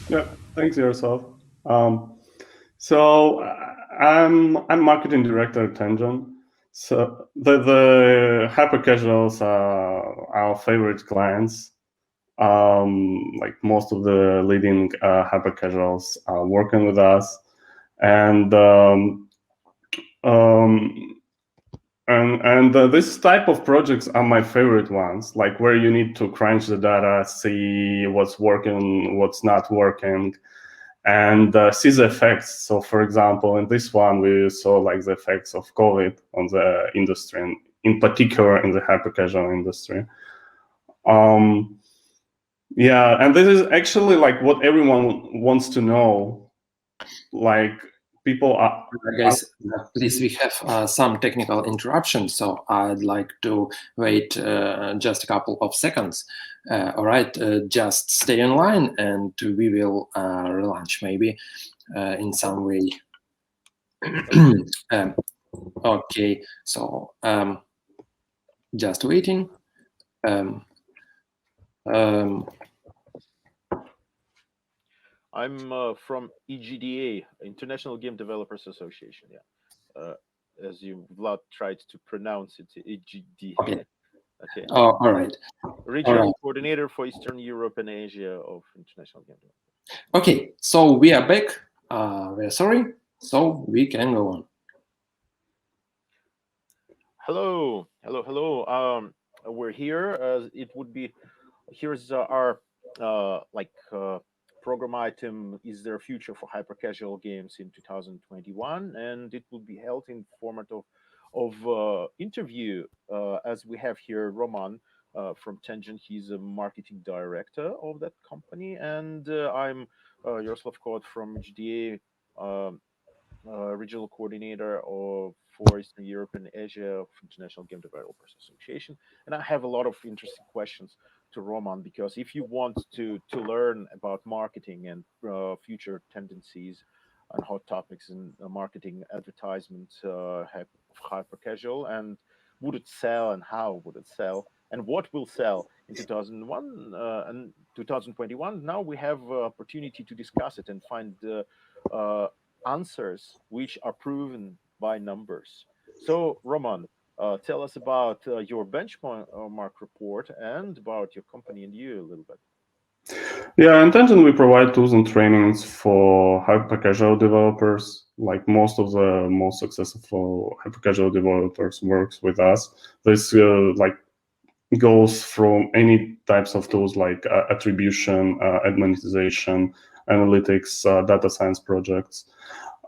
Yeah, thanks yourself. So I'm marketing director at Tenjin. So the HyperCasuals are our favorite clients. Like most of the leading HyperCasuals are working with us, and this type of projects are my favorite ones, like where you need to crunch the data, see what's working, what's not working, and see the effects. So for example, in this one, we saw like the effects of COVID on the industry, and in particular in the hyper-casual industry. Yeah, and this is actually like what everyone wants to know. Like people are... Guys, please, we have some technical interruption, so I'd like to wait just a couple of seconds. All right, just stay in line and we will relaunch maybe in some way. Okay, so just waiting. I'm from EGDA, International Game Developers Association. Yeah, as you Vlad tried to pronounce it, EGDA. Okay. Okay. Oh, all right. Regional coordinator for Eastern Europe and Asia of International Game Developers. Okay, so we are back. We're sorry, so we can go on. Hello. We're here. It would be here's our program item. Is there a future for hyper-casual games in 2021? And it will be held in format of interview, as we have here Roman from Tenjin. He's a marketing director of that company, and I'm Yaroslav Kot from GDA, regional coordinator for Eastern Europe and Asia of International Game Developers Association. And I have a lot of interesting questions to Roman, because if you want to learn about marketing and future tendencies and hot topics in marketing, advertisement, hyper-casual, and would it sell and how would it sell and what will sell in 2001 and 2021, now we have opportunity to discuss it and find answers which are proven by numbers. So Roman, tell us about your benchmark report and about your company and you a little bit. Yeah, in Tenjin we provide tools and trainings for hyper-casual developers. Like most of the most successful hyper-casual developers works with us. This like goes from any types of tools like attribution, monetization, analytics, data science projects.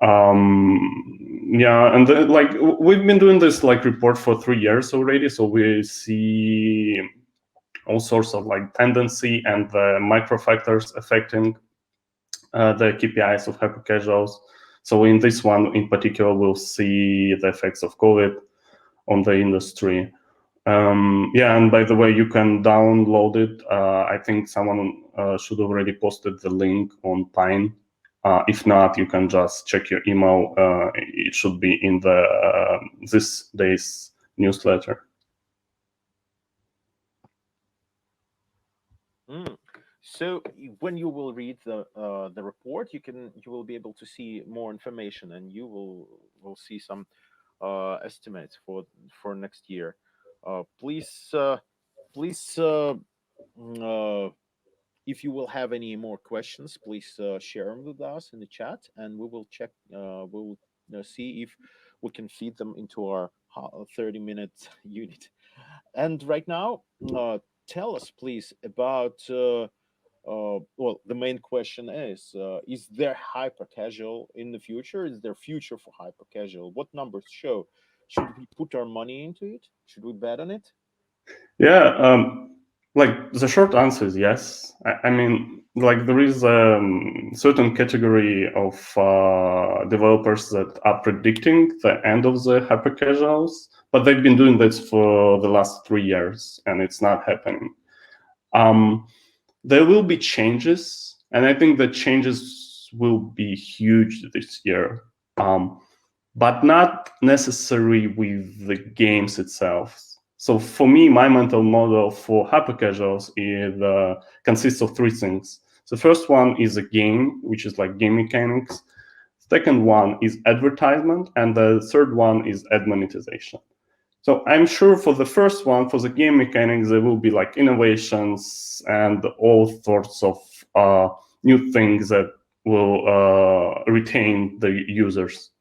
Yeah, and like we've been doing this like report for 3 years already, so we see all sorts of like tendency and the micro factors affecting the KPIs of hyper-casuals. So in this one in particular, we'll see the effects of COVID on the industry. Yeah, and by the way, you can download it. I think someone should already posted the link on Pine. If not, you can just check your email. It should be in the this day's newsletter. So when you will read the report, you will be able to see more information, and you will see some estimates for next year. Please, if you will have any more questions, please share them with us in the chat, and we will check. We'll see if we can feed them into our 30-minute unit. And right now, tell us, please, about. Well, the main question is there hyper-casual in the future? Is there future for hyper-casual? What numbers show? Should we put our money into it? Should we bet on it? Yeah, like the short answer is yes. I mean, like there is a certain category of developers that are predicting the end of the hyper-casuals, but they've been doing this for the last 3 years, and it's not happening. There will be changes, and I think the changes will be huge this year, but not necessarily with the games itself. So for me, my mental model for hypercasuals consists of three things. The first one is a game, which is like game mechanics. Second one is advertisement, and the third one is ad monetization. So I'm sure for the first one, for the game mechanics, there will be like innovations and all sorts of new things that will retain the users.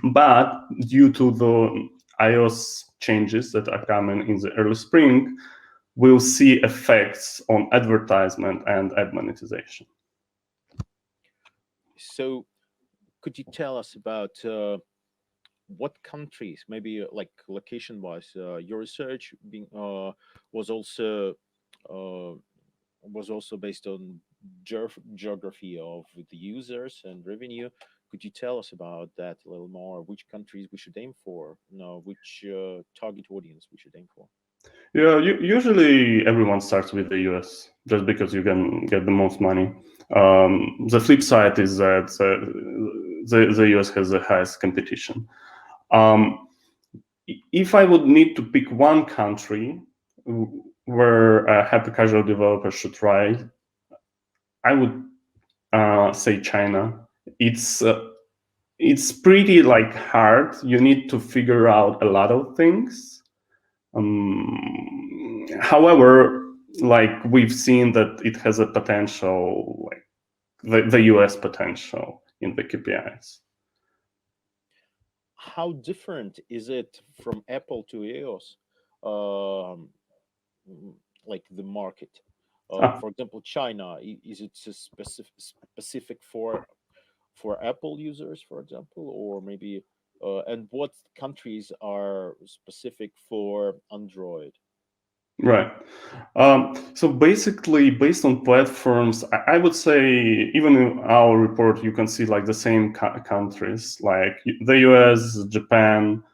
But due to the iOS changes that are coming in the early spring, we'll see effects on advertisement and ad monetization. So could you tell us about what countries, maybe like location-wise, your research was also based on geography of the users and revenue. Could you tell us about that a little more? Which countries we should aim for? No, which target audience we should aim for? Yeah, usually everyone starts with the US just because you can get the most money. The flip side is that the US has the highest competition. If I would need to pick one country where a hyper-casual developer should try, I would say China. It's pretty like hard. You need to figure out a lot of things. However, like we've seen that it has a potential, like the US potential in the KPIs. How different is it from Apple to iOS? Like the market, for example, China, is it specific for Apple users, for example, or maybe and what countries are specific for Android? Right. So basically, based on platforms, I would say even in our report, you can see like the same countries, like the US, Japan,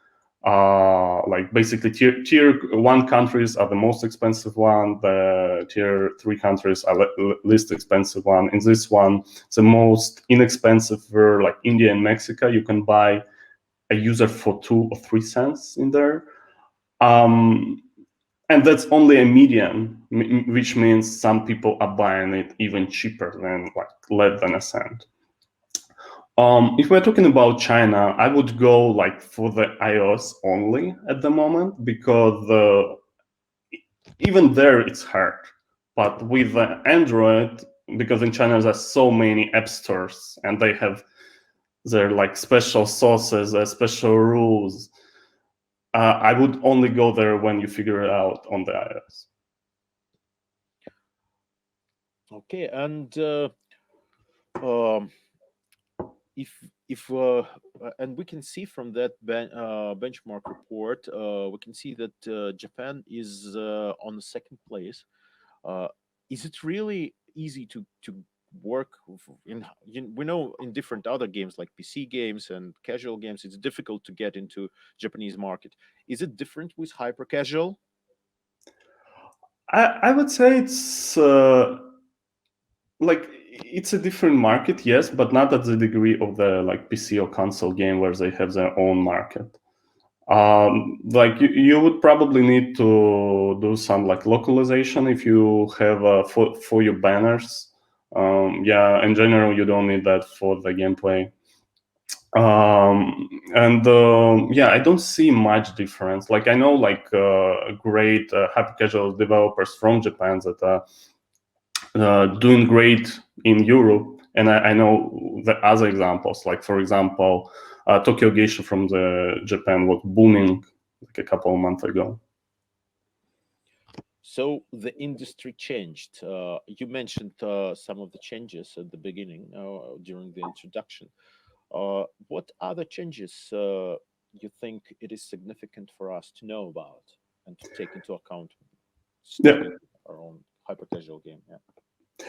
like basically tier 1 countries are the most expensive one. The tier 3 countries are least expensive one. In this one, the most inexpensive were like India and Mexico. You can buy a user for 2 or 3 cents in there. And that's only a median, which means some people are buying it even cheaper than like less than a cent. If we're talking about China, I would go like for the iOS only at the moment, because even there it's hard. But with the Android, because in China there's so many app stores and they have their like special sauces, special rules. I would only go there when you figure it out on the iOS. Okay, and if and we can see from that benchmark report, we can see that Japan is on the second place. Is it really easy to work we know in different other games like PC games and casual games, it's difficult to get into Japanese market. Is it different with hyper casual? I would say it's like it's a different market, yes, but not at the degree of the like PC or console game where they have their own market. Like you would probably need to do some like localization if you have for your banners. Yeah, in general, you don't need that for the gameplay. Yeah, I don't see much difference. Like I know like great hyper-casual developers from Japan that are doing great in Europe, and I know the other examples. Like for example, Tokyo Geisha from the Japan was booming like a couple of months ago. So the industry changed. You mentioned some of the changes at the beginning during the introduction. What other changes you think it is significant for us to know about and to take into account starting our own hyper casual game?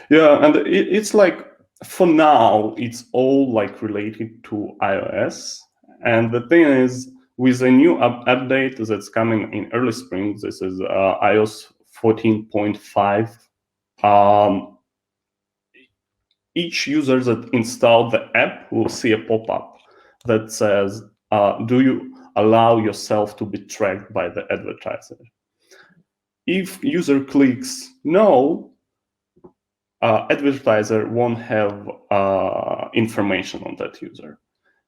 Yeah, and it's like for now it's all like related to iOS, and the thing is with a new update that's coming in early spring, this is iOS 14.5. Each user that installed the app will see a pop-up that says, do you allow yourself to be tracked by the advertiser? if user clicks no, advertiser won't have information on that user,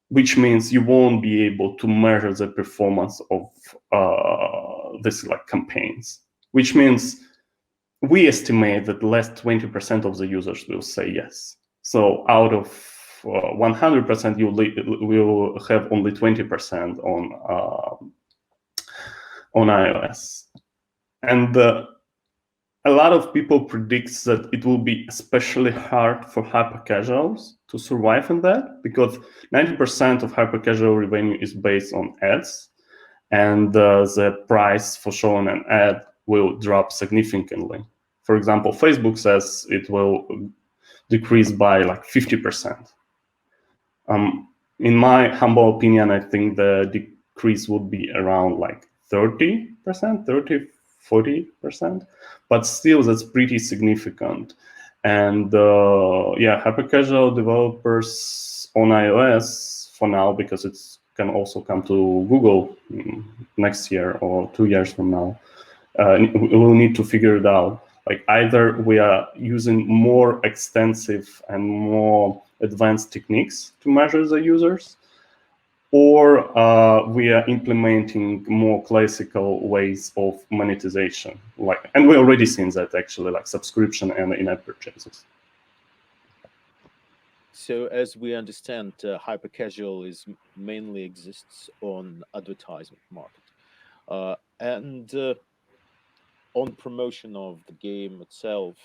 which means you won't be able to measure the performance of this like campaigns, which means we estimate that less 20% of the users will say yes. So out of 100%, you will have only 20% on iOS. And a lot of people predict that it will be especially hard for hypercasuals to survive in that, because 90% of hypercasual revenue is based on ads, and the price for showing an ad will drop significantly. For example, Facebook says it will decrease by like 50%. In my humble opinion, I think the decrease would be around like 30%, 40%, but still that's pretty significant. And yeah, hypercasual developers on iOS for now, because it can also come to Google next year or 2 years from now, we'll need to figure it out. Like either we are using more extensive and more advanced techniques to measure the users, or we are implementing more classical ways of monetization. And we already seen that actually, like subscription and in-app purchases. So as we understand, hypercasual mainly exists on advertisement market, and on promotion of the game itself.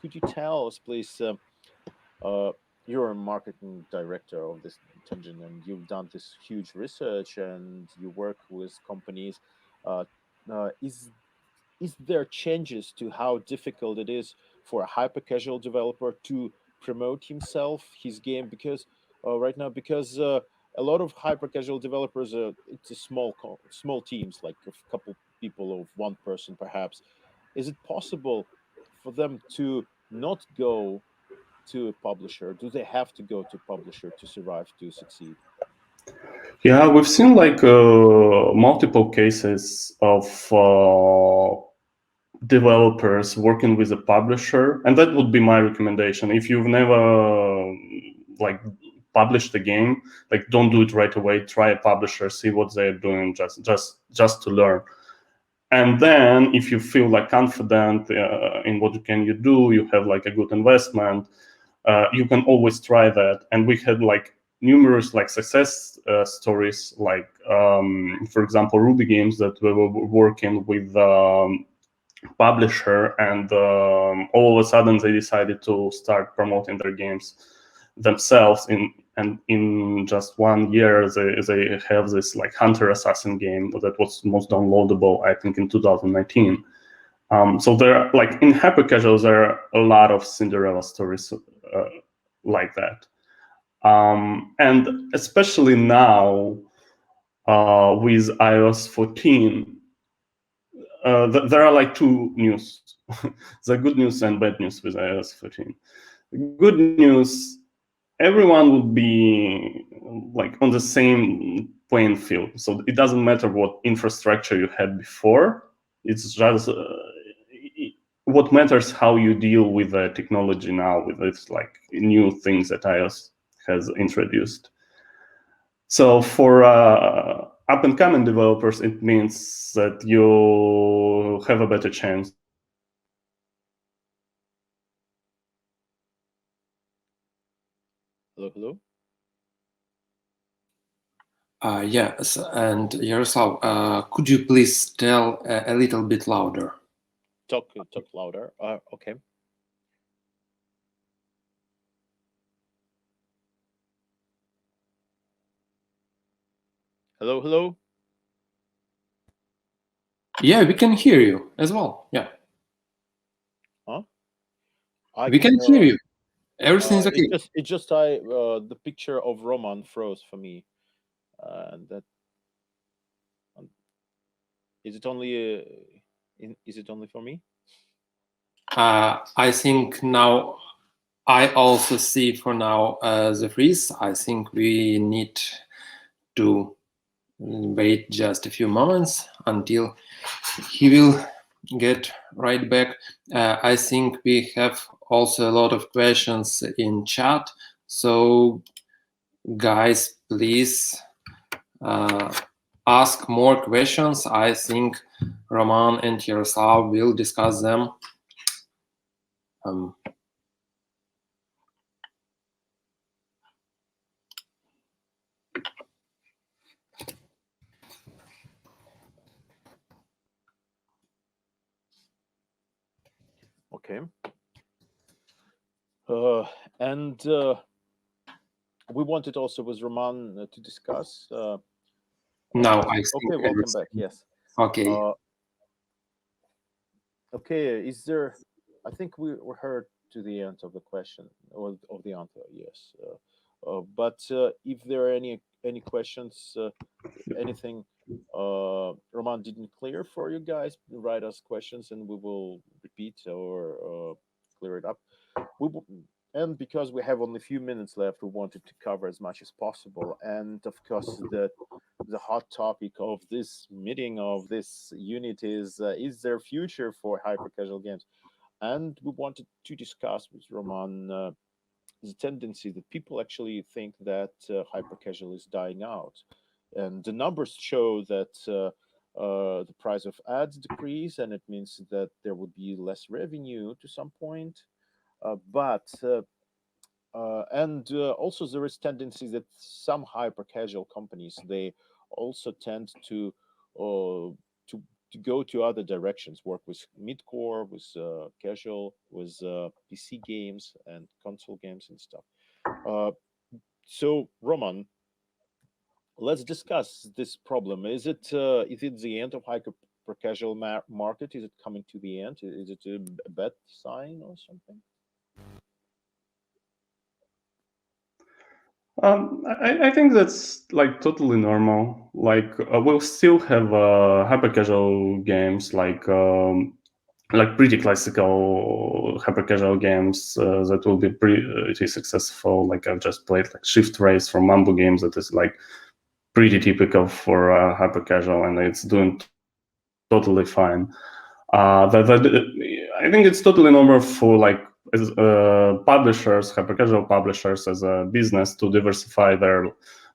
Could you tell us, please? You're a marketing director of this Tenjin, and you've done this huge research, and you work with companies. Is there changes to how difficult it is for a hyper-casual developer to promote his game? Because right now, because a lot of hyper-casual developers, it's a small teams, like a couple people of one person, perhaps. Is it possible for them to not go to a publisher? Do they have to go to a publisher to survive, to succeed? Yeah, we've seen like multiple cases of developers working with a publisher, and that would be my recommendation. If you've never like published a game, like don't do it right away. Try a publisher, see what they're doing, just to learn. And then if you feel like confident in what you do, you have like a good investment, you can always try that. And we had like numerous like success stories, like for example, Ruby Games, that we were working with publisher, and all of a sudden they decided to start promoting their games themselves. In just 1 year, they have this like Hunter Assassin game that was most downloadable, I think, in 2019. So there are, like in hypercasual, there are a lot of Cinderella stories like that. And especially now with iOS 14, there are like two news. The good news and bad news with iOS 14. Good news, everyone will be like on the same playing field. So it doesn't matter what infrastructure you had before. It's just what matters how you deal with the technology now, with this like new things that iOS has introduced. So for up-and-coming developers, it means that you have a better chance. Hello? Yes, and Yaroslav, could you please tell a little bit louder? Talk louder. Okay. Hello? Yeah, we can hear you as well. Yeah. Huh? We can hear you. Everything's okay. It's just the picture of Roman froze for me, and that is it only for me? I think now I also see for now the freeze. I think we need to wait just a few moments until he will get right back. I think we have also a lot of questions in chat. So guys, please ask more questions. I think Roman and Yaroslav will discuss them. Okay. And we wanted also with Roman to discuss. Now I think. Okay, welcome back. Yes. Okay. Okay. Is there? I think we heard to the end of the question or of the answer. Yes. But if there are any questions, anything Roman didn't clear for you guys, write us questions and we will repeat or clear it up. And because we have only a few minutes left, we wanted to cover as much as possible. And of course, the hot topic of this meeting of this unit is there future for hyper casual games? And we wanted to discuss with Roman the tendency that people actually think that hyper casual is dying out, and the numbers show that the price of ads decrease, and it means that there would be less revenue to some point. But also there is tendency that some hyper casual companies, they also tend uh, to to go to other directions, work with mid-core, with casual, with PC games and console games and stuff. uh, so Roman, let's discuss this problem. Is it the end of hyper casual market? Is it coming to the end? Is it a bad sign or something? I think that's like totally normal. Like we'll still have hyper casual games like pretty classical hyper casual games that will be pretty successful. Like I've just played like Shift Race from Mambo Games that is like pretty typical for hyper casual, and it's doing totally fine. I think it's totally normal for like as, publishers, hyper casual publishers, as a business to diversify their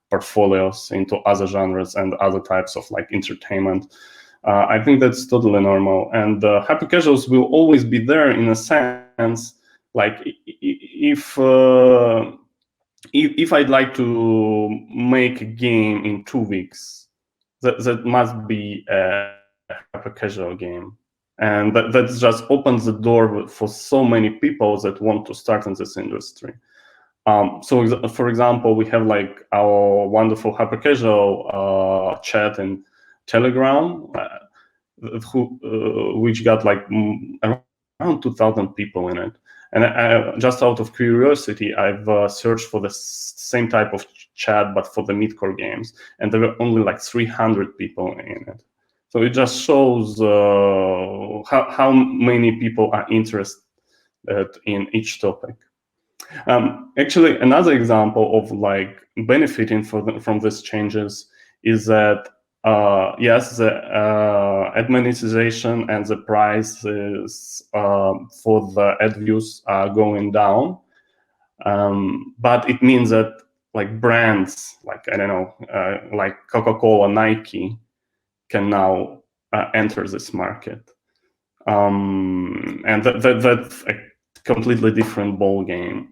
portfolios into other genres and other types of like entertainment. I think that's totally normal, and hyper casuals will always be there in a sense. Like if I'd like to make a game in 2 weeks, that must be a hyper casual game, and that just opens the door for so many people that want to start in this industry. So for example, we have like our wonderful hyper casual chat in Telegram, which got like around 2,000 people in it. And just out of curiosity, I've searched for the same type of chat, but for the midcore games, and there were only like 300 people in it. So it just shows how many people are interested in each topic. Actually, another example of like benefiting from these changes is that yes, the ad monetization and the prices for the ad views are going down, but it means that like brands like I don't know, like Coca-Cola, Nike, can now enter this market, and that's a completely different ball game.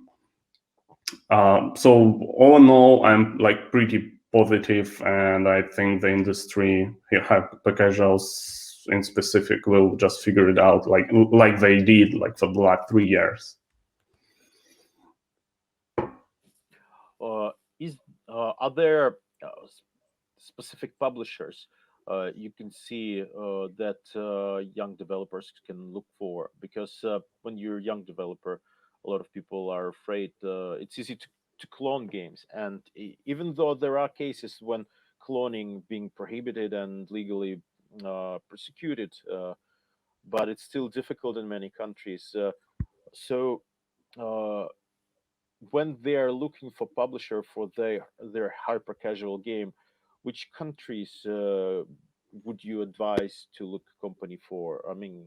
So all in all, I'm like pretty positive, and I think the industry, hyper casuals in specific, will just figure it out like they did like for the last 3 years. Are there specific publishers you can see that young developers can look for? Because when you're a young developer, a lot of people are afraid it's easy to clone games, and even though there are cases when cloning being prohibited and legally persecuted, but it's still difficult in many countries. So uh, when they are looking for publisher for their hyper casual game, which countries would you advise to look company for? I mean,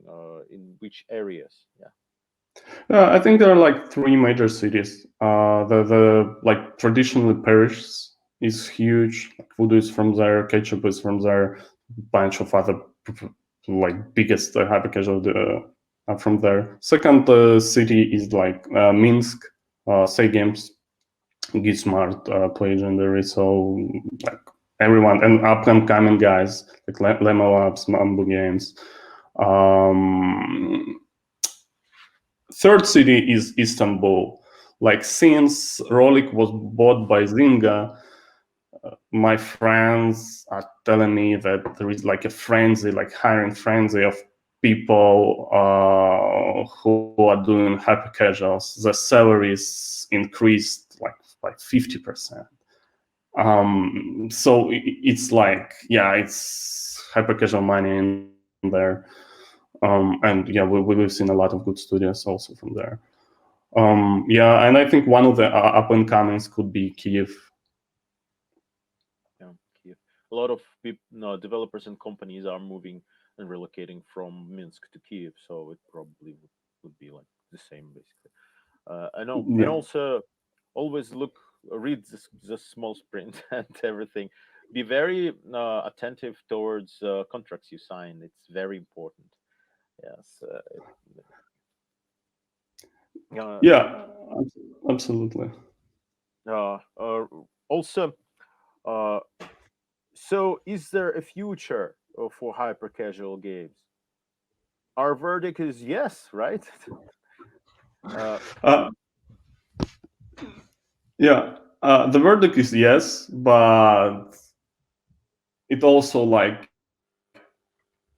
in which areas? Yeah. I think there are like three major cities. The like traditionally Paris is huge. Like Voodoo is from there, Ketchup is from there, bunch of other like biggest hyper-casual are from there. Second city is like Minsk. Say Games, Gizmart, play legendary. So like everyone and up and coming guys like Lemon Labs, Mambo Games. Third city is Istanbul. Like since Rolik was bought by Zynga, my friends are telling me that there is like a frenzy, like hiring frenzy of people who are doing hyper casuals. The salaries increased like by 50%. So it's like, yeah, it's hyper casual money in there. And yeah, we've seen a lot of good studios also from there. Yeah, and I think one of the up and comings could be Kiev. Yeah, Kiev. A lot of people, no, developers and companies are moving and relocating from Minsk to Kiev, so it probably would be like the same basically. I know, and Yeah. also always read the small print and everything. Be very attentive towards contracts you sign. It's very important. Yes. Yeah, absolutely. Also, uh, so is there a future for hyper casual games? Our verdict is yes, right? Uh, yeah, the verdict is yes, but it also like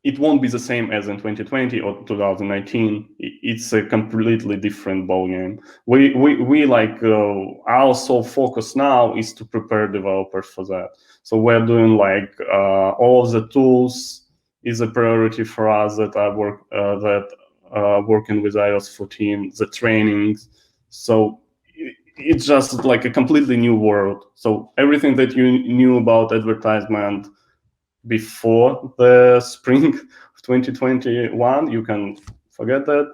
it won't be the same as in 2020 or 2019. It's a completely different ballgame. We like our sole focus now is to prepare developers for that. So we're doing like all of the tools is a priority for us that I working with iOS 14, the trainings. So it's just like a completely new world. So everything that you knew about advertisement before the spring of 2021, you can forget that.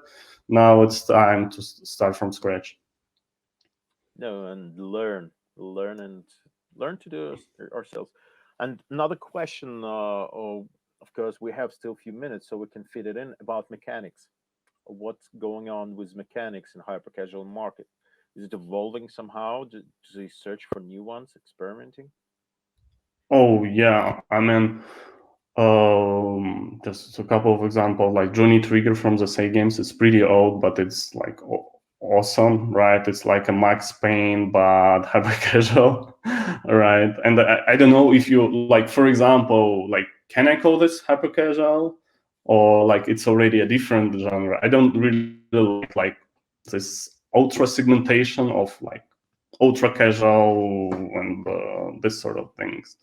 Now it's time to start from scratch. No, and learn to do ourselves. And another question, of course, we have still a few minutes, so we can fit it in about mechanics. What's going on with mechanics in hyper casual market? Is it evolving somehow? Do they search for new ones, experimenting? Oh yeah, I mean, just a couple of examples. Like Johnny Trigger from the Say Games, it's pretty old, but it's like awesome, right? It's like a Max Payne but hyper casual, right? And I don't know if you like, for example, like can I call this hyper casual, or like it's already a different genre? I don't really like this ultra segmentation of like ultra casual and this sort of things.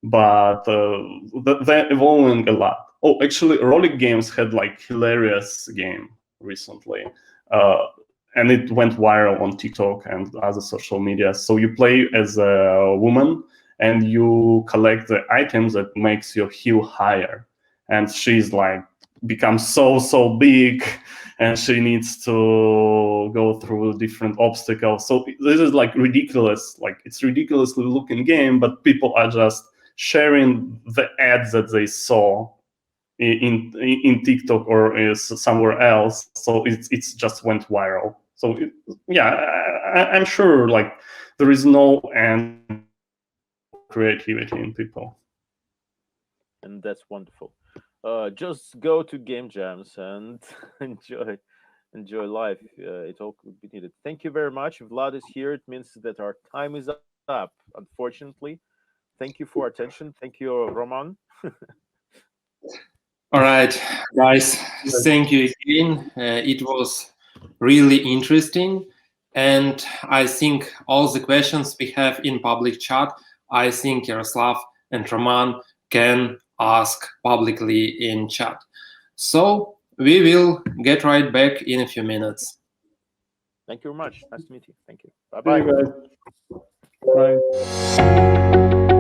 But they're evolving a lot. Oh, actually, Rolik Games had like hilarious game recently, and it went viral on TikTok and other social media. So you play as a woman and you collect the items that makes your heal higher, and she's like becomes so big, and she needs to go through different obstacles. So this is like ridiculous, like it's ridiculously looking game, but people are just sharing the ads that they saw in TikTok or somewhere else. So it's just went viral. So yeah, I'm sure like there is no end creativity in people. And that's wonderful. Just go to game jams and enjoy life. It all could be needed. Thank you very much. If Vlad is here, it means that our time is up. Unfortunately, thank you for attention. Thank you, Roman. All right, guys, thank you again. It was really interesting. And I think all the questions we have in public chat, I think Yaroslav and Roman can ask publicly in chat. So we will get right back in a few minutes. Thank you very much. Nice to meet you. Thank you. See you guys. Bye.